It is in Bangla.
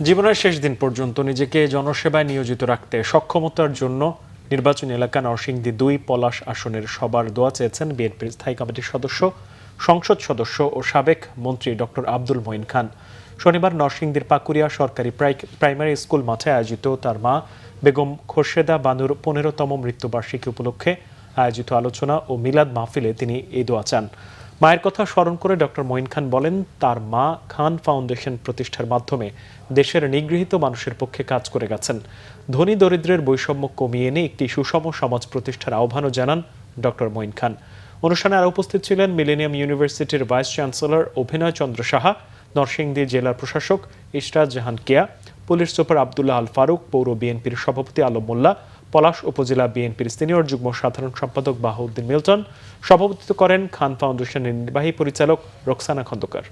জীবনের শেষ দিন পর্যন্ত নিজেকে জনসেবায় নিয়োজিত রাখতে সক্ষমতার জন্য নির্বাচনী এলাকা নরসিংদী ২ পলাশ আসনের সবার দোয়া চেয়েছেন বিএনপির স্থায়ী কমিটির সদস্য, সংসদ সদস্য ও সাবেক মন্ত্রী ডক্টর আব্দুল মঈন খান। শনিবার নরসিংদীর পাকুড়িয়া সরকারি প্রাইমারি স্কুল মাঠে আয়োজিত তার মা বেগম খোরশেদা বানুর ১৫তম মৃত্যুবার্ষিকী উপলক্ষে আয়োজিত আলোচনা ও মিলাদ মাহফিলে তিনি এই দোয়া চান। মায়ের কথা স্মরণ করে ডক্টর মঈন খান বলেন, তার মা খান ফাউন্ডেশন প্রতিষ্ঠার মাধ্যমে দেশের নিগৃহীত মানুষের পক্ষে কাজ করে গেছেন। ধনী দরিদ্রের বৈষম্য কমিয়ে এনে একটি সুষম সমাজ প্রতিষ্ঠার আহ্বানও জানান ডক্টর মঈন খান। অনুষ্ঠানে আরও উপস্থিত ছিলেন মিলেনিয়াম ইউনিভার্সিটির ভাইস চ্যান্সেলর অভিনয় চন্দ্র সাহা, নরসিংদী জেলার প্রশাসক ইশরাত জাহান কেয়া, পুলিশ সুপার আবদুল্লাহ আল ফারুক, পৌর বিএনপির সভাপতি আলম মোল্লা, পলাশ উপজেলা বিএনপির সিনিয়র যুগ্ম সাধারণ সম্পাদক বাহাউদ্দিন মিল্টন। সভাপতিত্ব করেন খান ফাউন্ডেশনের নির্বাহী পরিচালক রোকসানা খন্দকার।